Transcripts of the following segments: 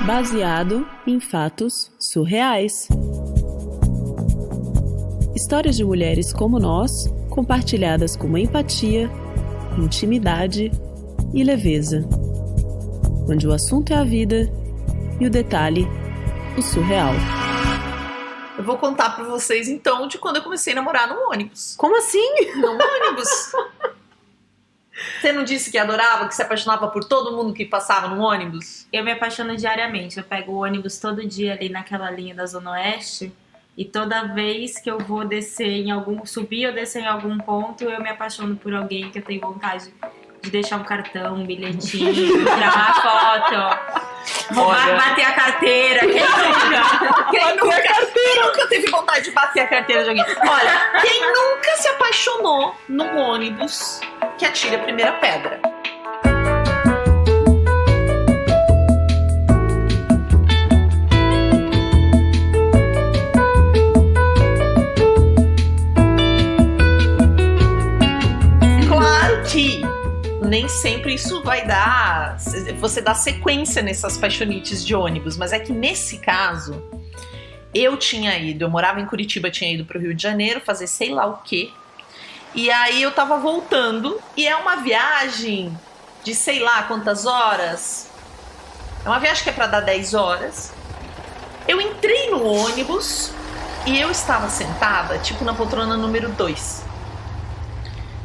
baseado em fatos surreais. Histórias de mulheres como nós, compartilhadas com empatia, intimidade e leveza. Onde o assunto é a vida e o detalhe, o surreal. Eu vou contar pra vocês, então, de quando eu comecei a namorar no ônibus. Como assim? No ônibus. Você não disse que adorava, que se apaixonava por todo mundo que passava no ônibus? Eu me apaixono diariamente. Eu pego o ônibus todo dia ali naquela linha da Zona Oeste. E toda vez que eu vou subir ou descer em algum ponto, eu me apaixono por alguém que eu tenho vontade de deixar um cartão, um bilhetinho, tirar uma foto, bater a carteira. Quem nunca teve vontade de bater a carteira de alguém? Olha, quem nunca se apaixonou no ônibus, que atire a primeira pedra. Claro que nem sempre isso vai dar, você dá sequência nessas paixonites de ônibus, mas é que nesse caso, eu morava em Curitiba, tinha ido pro Rio de Janeiro fazer sei lá o quê, e aí eu tava voltando, e é uma viagem de sei lá quantas horas, é uma viagem que é pra dar 10 horas, eu entrei no ônibus, e eu estava sentada, tipo na poltrona número 2.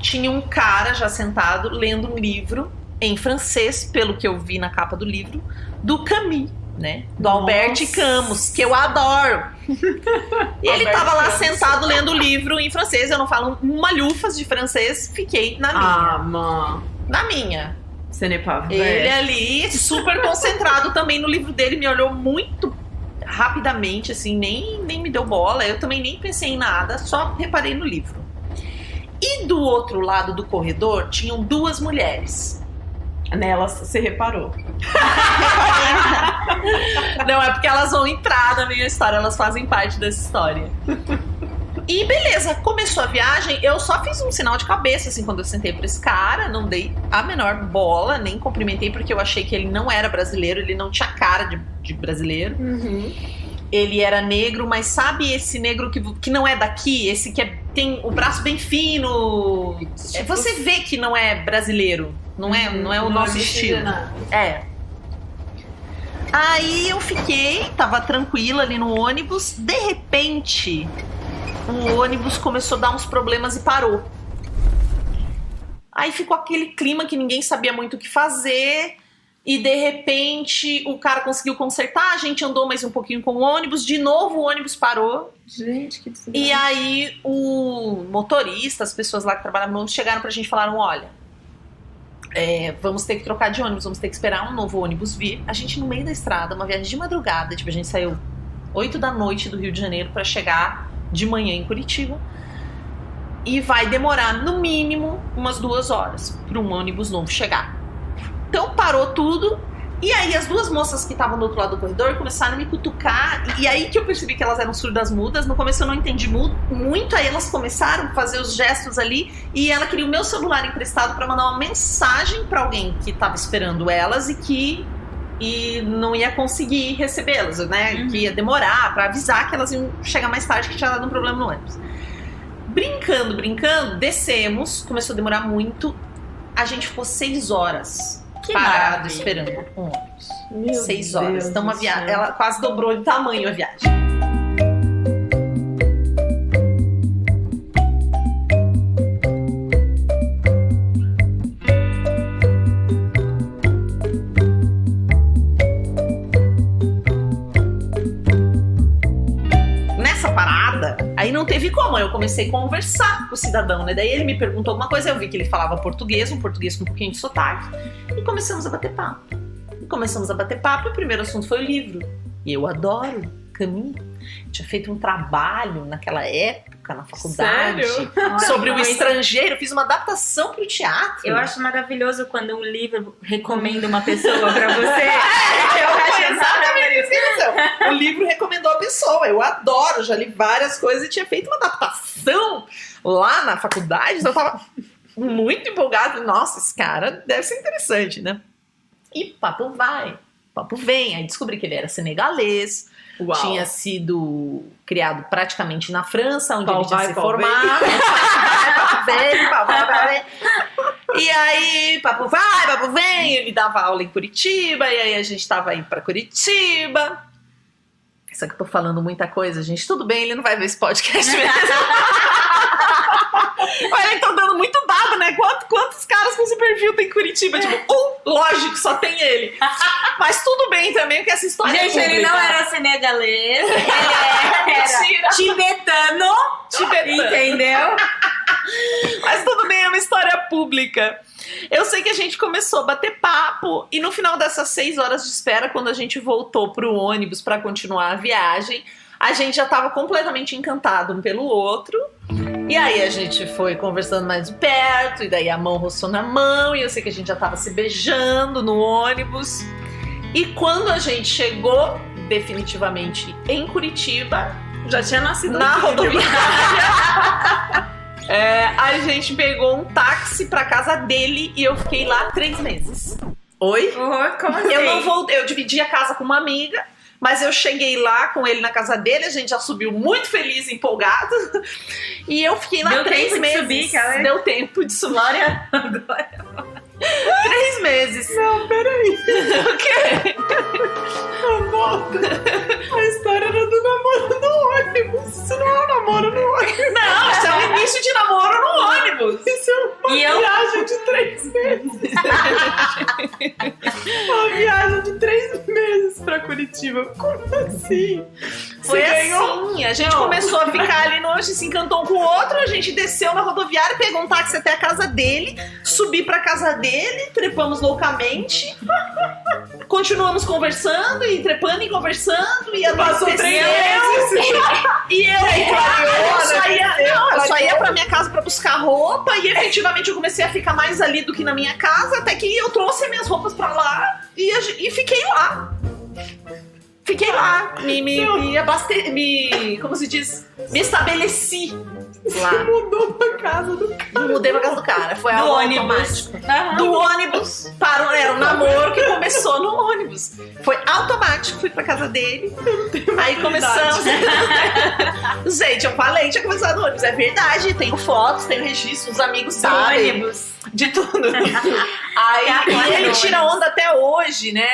Tinha um cara já sentado lendo um livro em francês, pelo que eu vi na capa do livro, do Camus, né? Do Albert Camus, que eu adoro. E ele tava lá sentado lendo o livro em francês. Eu não falo malhufas de francês, fiquei na minha. Na minha. Você nem pá, ele ali, super concentrado também no livro dele, me olhou muito rapidamente, assim, nem me deu bola. Eu também nem pensei em nada, só reparei no livro. E do outro lado do corredor tinham 2 mulheres. Nelas você reparou. Não, é porque elas vão entrar na minha história, elas fazem parte dessa história. E beleza, começou a viagem, eu só fiz um sinal de cabeça, assim, quando eu sentei pra esse cara, não dei a menor bola, nem cumprimentei, porque eu achei que ele não era brasileiro, ele não tinha cara de brasileiro. Ele era negro, mas sabe esse negro que não é daqui? Esse que tem o braço bem fino. Tipo, você vê que não é brasileiro. Não é o nosso estilo. É. Aí eu tava tranquila ali no ônibus. De repente, o ônibus começou a dar uns problemas e parou. Aí ficou aquele clima que ninguém sabia muito o que fazer. E de repente o cara conseguiu consertar, a gente andou mais um pouquinho com o ônibus, de novo o ônibus parou. Gente, que desgraça. E aí o motorista, as pessoas lá que trabalhavam no ônibus chegaram pra gente e falaram, olha, vamos ter que trocar de ônibus, vamos ter que esperar um novo ônibus vir. A gente no meio da estrada, uma viagem de madrugada, tipo, a gente saiu 8 da noite do Rio de Janeiro pra chegar de manhã em Curitiba. E vai demorar no mínimo umas 2 horas para um ônibus novo chegar. Então parou tudo, e aí as 2 moças que estavam do outro lado do corredor começaram a me cutucar, e aí que eu percebi que elas eram surdas mudas. No começo eu não entendi muito, aí elas começaram a fazer os gestos ali, e ela queria o meu celular emprestado para mandar uma mensagem para alguém que estava esperando elas e não ia conseguir recebê-las, né? Que ia demorar para avisar que elas iam chegar mais tarde, que tinha dado um problema no ônibus. Brincando, descemos, começou a demorar muito, a gente ficou 6 horas parado esperando um ônibus. 6 horas. Então uma viagem, ela quase dobrou de tamanho a viagem. Nessa parada, aí não teve como, eu comecei a conversar com o cidadão, né? Daí ele me perguntou alguma coisa, eu vi que ele falava português, um português com um pouquinho de sotaque, e começamos a bater papo. E o primeiro assunto foi o livro. E eu adoro Camus. Eu tinha feito um trabalho naquela época, na faculdade, sobre o estrangeiro. Fiz uma adaptação para o teatro. Eu acho maravilhoso quando um livro recomenda uma pessoa para você. Eu acho exatamente isso. O livro recomendou a pessoa. Eu adoro, já li várias coisas e tinha feito uma adaptação lá na faculdade. Então eu tava muito empolgada. Nossa, esse cara deve ser interessante, né? E papo vai, papo vem. Aí descobri que ele era senegalês. Uau. Tinha sido criado praticamente na França, onde Pau ele tinha vai, se pau formado. Pau vai. E aí, papo vai, papo vem. Ele dava aula em Curitiba, e aí a gente tava indo pra Curitiba. Só que eu tô falando muita coisa, gente. Tudo bem, ele não vai ver esse podcast mesmo. Olha, ele tá dando muito dado, né? Quantos caras com esse perfil tem em Curitiba? Tipo, lógico, só tem ele. Mas tudo bem também, porque essa história Gente, é ele não era senegalês, ele era Mentira. tibetano, entendeu? Mas tudo bem, é uma história pública. Eu sei que a gente começou a bater papo e no final dessas 6 horas de espera, quando a gente voltou pro ônibus pra continuar a viagem, a gente já tava completamente encantado um pelo outro. E aí a gente foi conversando mais de perto, e daí a mão roçou na mão, e eu sei que a gente já tava se beijando no ônibus. E quando a gente chegou definitivamente em Curitiba, Já tinha nascido na aqui, rodoviária, a gente pegou um táxi pra casa dele e eu fiquei lá 3 meses. Oi? Como assim? Eu não voltei, eu dividi a casa com uma amiga, mas eu cheguei lá com ele na casa dele, a gente já subiu muito feliz, empolgado, e eu fiquei lá Deu 3 tempo de meses. subir, cara? Deu tempo de subir. Glória. 3 meses. Não, peraí. O quê? Volta. A história era do namoro no ônibus. Isso não é um namoro no ônibus. Não, isso é o início de namoro no ônibus. Isso é uma E eu- viagem de 3 meses. Uma viagem de 3 meses pra Curitiba. Como assim? Foi Você ganhou? assim, a gente começou a ficar ali no ônibus, se encantou um com o outro, a gente desceu na rodoviária, pegou um táxi até a casa dele, subi pra casa dele, trepamos loucamente, continuamos conversando e trepando e conversando, e Passou 3 anoiteceu. meses. E eu clareou, só ia pra minha casa pra buscar roupa, e efetivamente eu comecei a ficar mais ali do que na minha casa, até que eu trouxe minhas roupas pra lá e fiquei lá. Fiquei lá, como se diz, me estabeleci lá. Mudou pra casa do cara. Mudei pra casa do cara, foi algo automático. Do ônibus para era um namoro que começou no ônibus. Foi automático, fui pra casa dele. Aí começamos. Gente, eu falei, tinha começado no ônibus. É verdade, tenho fotos, tenho registro, os amigos sabem. Ônibus. De tudo. Aí e ele tira onda até hoje, né?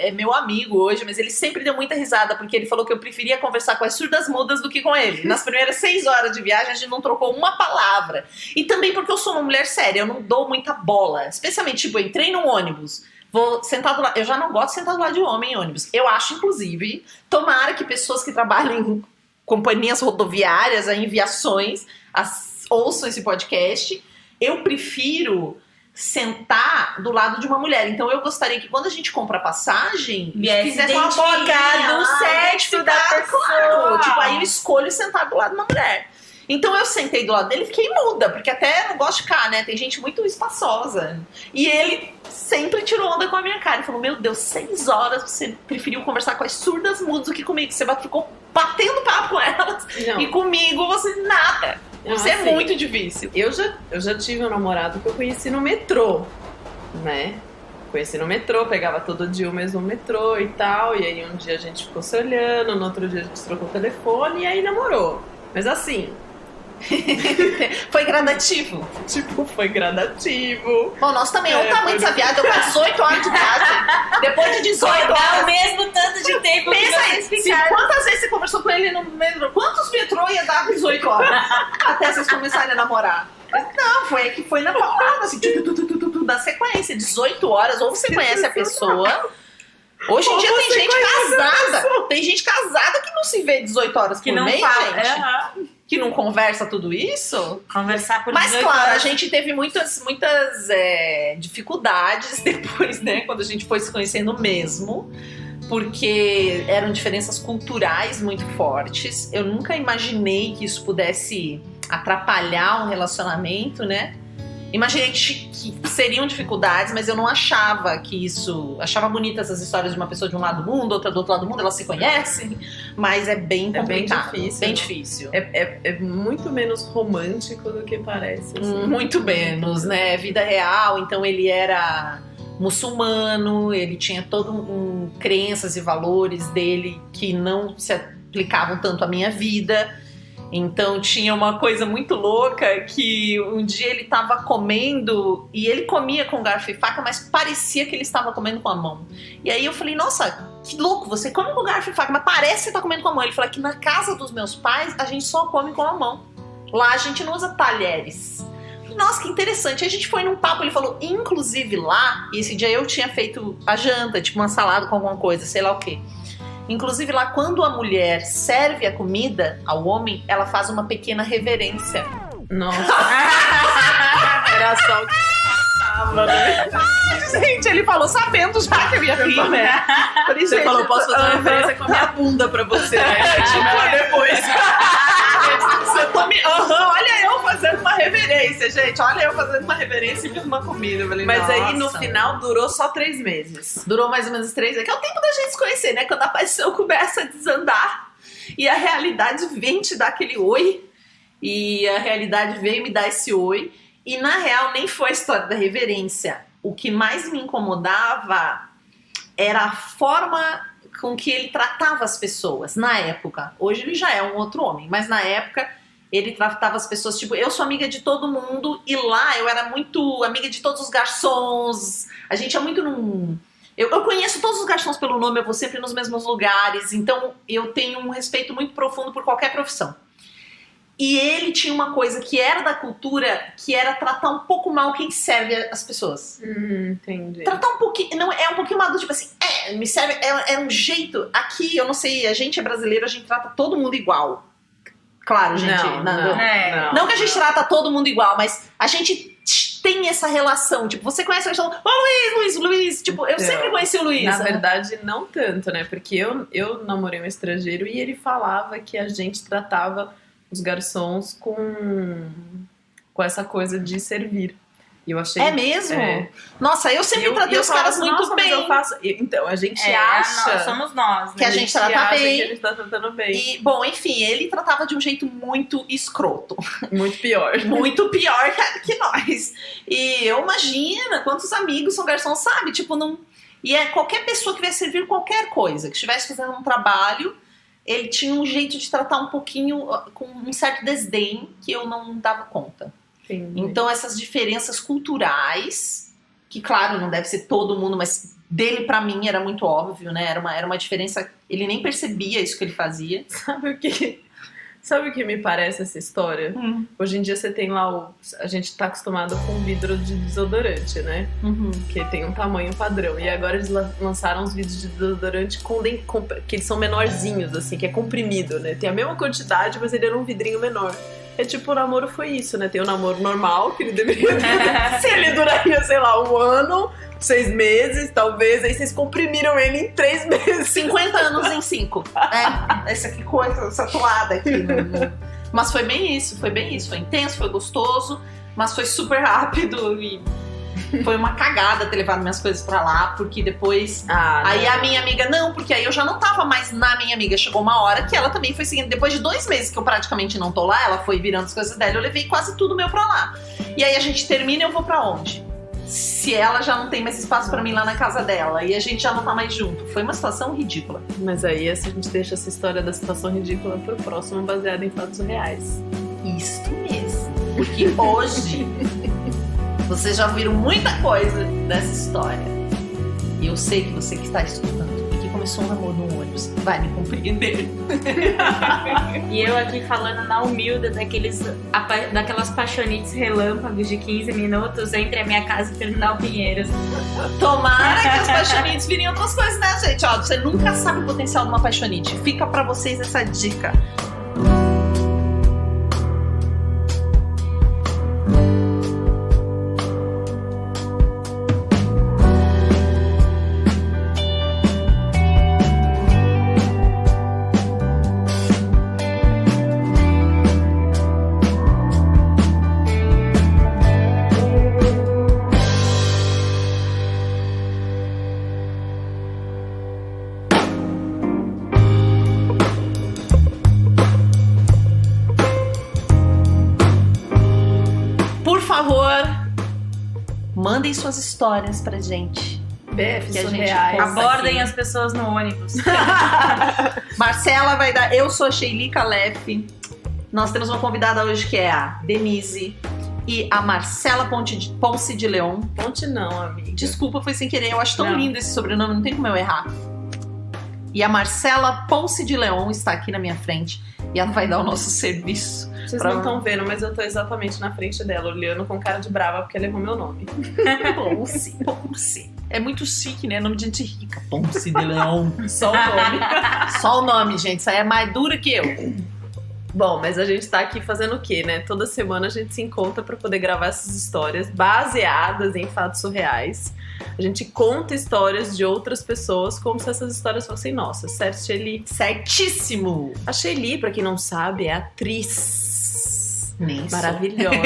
É meu amigo hoje, mas ele sempre deu muita risada, porque ele falou que eu preferia conversar com as surdas mudas do que com ele. Nas primeiras 6 horas de viagem, a gente não trocou uma palavra. E também porque eu sou uma mulher séria, eu não dou muita bola. Especialmente, tipo, eu entrei num ônibus, vou sentar do lado. Eu já não gosto de sentar do lado de homem em ônibus. Eu acho, inclusive, tomara que pessoas que trabalham em companhias rodoviárias, em viações, ouçam esse podcast. Eu prefiro sentar do lado de uma mulher. Então eu gostaria que quando a gente compra a passagem, fizesse uma bolinha do sexo da pessoa. Claro. Tipo, aí eu escolho sentar do lado de uma mulher. Então eu sentei do lado dele e fiquei muda, porque até não gosto de ficar, né? Tem gente muito espaçosa. E ele sempre tirou onda com a minha cara. Ele falou, meu Deus, 6 horas você preferiu conversar com as surdas mudas do que comigo. Você ficou batendo papo com elas. Não. E comigo você nada. Você assim, é muito difícil. Eu já tive um namorado que eu conheci no metrô, né? Conheci no metrô, pegava todo dia o mesmo metrô e tal. E aí um dia a gente ficou se olhando, no outro dia a gente trocou o telefone e aí namorou. Mas assim, Foi gradativo. tipo, foi gradativo. Bom, nós também, olha o É, tamanho dessa viagem, eu com 18 horas de viagem. Depois de 18 Dá o horas. mesmo tanto de tempo que Pensa aí, vocês se, ficaram. quantas vezes você conversou com ele no metrô? Quantos metrô ia dar com 18 horas? Até vocês começarem a namorar. Não, foi na palavra, assim, da sequência, 18 horas, ou você conhece a pessoa. Hoje em Ou dia tem você gente conhece a casada. pessoa. Tem gente casada que não se vê 18 horas Que por não mês, fala. gente. Aham. Que não conversa tudo isso. Conversar por Mas 18 claro, a horas. gente teve muitas dificuldades depois, né? Quando a gente foi se conhecendo mesmo. Porque eram diferenças culturais muito fortes. Eu nunca imaginei que isso pudesse atrapalhar um relacionamento, né? Imaginei que seriam dificuldades, mas eu não achava que isso... Achava bonitas essas histórias de uma pessoa de um lado do mundo, outra do outro lado do mundo, elas se conhecem, mas é bem complicado. difícil, Bem né? difícil. É muito menos romântico do que parece. Assim. Muito menos, né? Vida real, então ele era muçulmano, ele tinha todo crenças e valores dele que não se aplicavam tanto à minha vida. Então tinha uma coisa muito louca que um dia ele estava comendo e ele comia com garfo e faca, mas parecia que ele estava comendo com a mão. E aí eu falei, nossa, que louco, você come com garfo e faca, mas parece que você tá comendo com a mão. Ele falou que na casa dos meus pais a gente só come com a mão. Lá a gente não usa talheres. Nossa, que interessante. Aí a gente foi num papo, ele falou, inclusive lá, e esse dia eu tinha feito a janta, tipo uma salada com alguma coisa, sei lá o quê. Inclusive lá, quando a mulher serve a comida ao homem, ela faz uma pequena reverência. Nossa. Era só o que tava, né? Gente, ele falou sabendo já que eu ia rir, né? Falei, Você gente, falou, posso fazer uma referência com a minha bunda pra você, né? Tipo, depois. Você tome... olha eu fazendo uma reverência, gente. Olha eu fazendo uma reverência e fiz uma comida. Eu falei, Mas aí, no nossa. final, durou só 3 meses. Durou mais ou menos 3 meses. Que é o tempo da gente se conhecer, né? Quando a paixão começa a desandar e a realidade vem te dar aquele oi. E a realidade veio me dar esse oi. E na real, nem foi a história da reverência. O que mais me incomodava era a forma com que ele tratava as pessoas na época. Hoje ele já é um outro homem, mas na época ele tratava as pessoas tipo, eu sou amiga de todo mundo, e lá eu era muito amiga de todos os garçons. A gente é muito num... Eu conheço todos os garçons pelo nome, eu vou sempre nos mesmos lugares, então eu tenho um respeito muito profundo por qualquer profissão. E ele tinha uma coisa que era da cultura, que era tratar um pouco mal quem serve as pessoas. Entendi. Tratar um pouquinho, não é um pouquinho mal do tipo assim, me serve, é um jeito. Aqui, eu não sei, a gente é brasileiro, a gente trata todo mundo igual. Claro, gente. Não que a gente trata todo mundo igual, mas a gente tem essa relação. Tipo, você conhece a pessoa, Luiz. Tipo, eu sempre conheci o Luiz. Na verdade, não tanto, né? Porque eu namorei um estrangeiro e ele falava que a gente tratava os garçons com essa coisa de servir. E eu achei... É mesmo? Nossa, eu sempre tratei os caras muito bem. Mas eu faço... Então, a gente acha... Somos nós, né? Que a gente trata bem. Que a gente tá tratando bem. E, bom, enfim, ele tratava de um jeito muito escroto. Muito pior. Muito pior que nós. E eu imagino quantos amigos são garçons, sabe? Tipo, não... E é qualquer pessoa que vai servir qualquer coisa, que estivesse fazendo um trabalho, ele tinha um jeito de tratar um pouquinho, com um certo desdém, que eu não dava conta. Entendi. Então essas diferenças culturais, que claro, não deve ser todo mundo, mas dele pra mim era muito óbvio, né? Era uma diferença, ele nem percebia isso que ele fazia. Sabe o que me parece essa história? Hoje em dia você tem lá a gente tá acostumado com vidro de desodorante, né? Que tem um tamanho padrão. E agora eles lançaram uns vidros de desodorante que eles são menorzinhos, assim, que é comprimido, né? Tem a mesma quantidade, mas ele era um vidrinho menor. É tipo, o namoro foi isso, né? Tem o namoro normal, que ele deveria durar. Se ele duraria, sei lá, 1 ano, 6 meses, talvez. Aí vocês comprimiram ele em 3 meses. 50 anos em 5. Essa aqui coisa, essa toada aqui. Mas foi bem isso. Foi intenso, foi gostoso, mas foi super rápido e foi uma cagada ter levado minhas coisas pra lá, porque depois... aí a minha amiga, porque aí eu já não tava mais na minha amiga. Chegou uma hora que ela também foi seguindo. Depois de 2 meses que eu praticamente não tô lá, ela foi virando as coisas dela, eu levei quase tudo meu pra lá. E aí a gente termina e eu vou pra onde? Se ela já não tem mais espaço pra mim lá na casa dela e a gente já não tá mais junto. Foi uma situação ridícula. Mas aí a gente deixa essa história da situação ridícula pro próximo, baseado em fatos reais. Isso mesmo. Porque hoje vocês já ouviram muita coisa dessa história. E eu sei que você que está escutando, que começou um namoro no ônibus, vai me compreender. E eu aqui falando na humilde daquelas paixonites relâmpagos de 15 minutos entre a minha casa e Terminal Pinheiros. Tomara que as paixonites virem outras coisas, né, gente? Ó, você nunca sabe o potencial de uma paixonite. Fica pra vocês essa dica. Mandem suas histórias pra gente. BF Que a gente surreais. conta. Abordem aqui. as pessoas no ônibus. Marcela vai dar. Eu sou a Sheili Calef. Nós temos uma convidada hoje que é a Denise e a Marcela Ponce de Leon. Ponte não, amiga. Desculpa, foi sem querer. Eu acho tão Não. lindo esse sobrenome, não tem como eu errar. E a Marcela Ponce de Leon está aqui na minha frente e ela vai dar o nosso serviço. Vocês não estão vendo, mas eu tô exatamente na frente dela, olhando com cara de brava porque ela errou meu nome. Ponce. É muito chique, né? Nome de gente rica. Ponce de Leon. Só o nome. Só o nome, gente. Isso aí é mais dura que eu. Bom, mas a gente tá aqui fazendo o quê, né? Toda semana a gente se encontra pra poder gravar essas histórias baseadas em fatos surreais. A gente conta histórias de outras pessoas como se essas histórias fossem nossas, certo, Sheili? Certíssimo. A Sheili, pra quem não sabe, é atriz Nem sou. maravilhosa.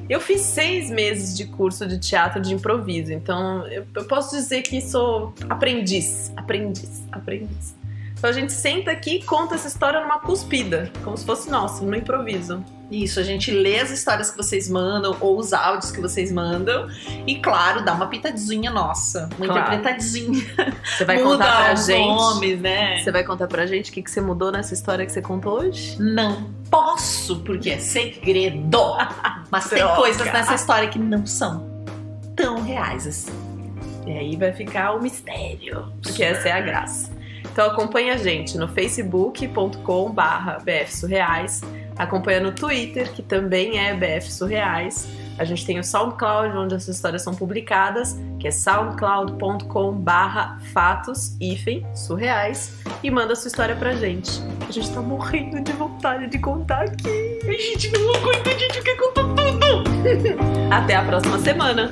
Eu fiz 6 meses de curso de teatro de improviso, então eu posso dizer que sou aprendiz. Então a gente senta aqui e conta essa história numa cuspida, como se fosse nossa, no improviso. Isso, a gente lê as histórias que vocês mandam ou os áudios que vocês mandam e, claro, dá uma pitadinha nossa, uma Claro. interpretadinha. Você vai Muda contar pra os gente. nomes, né? Você vai contar pra gente o que você mudou nessa história que você contou hoje? Não posso, porque é segredo. Mas tem Droga. coisas nessa história que não são tão reais assim. E aí vai ficar o mistério, porque essa é a graça. Então acompanha a gente no facebook.com/bfsurreais, acompanha no Twitter, que também é BF Surreais. A gente tem o SoundCloud, onde essas histórias são publicadas, que é soundcloud.com/fatos-surreais, e manda sua história pra gente. A gente tá morrendo de vontade de contar aqui. A gente não aguenta, a gente quer contar tudo. Até a próxima semana!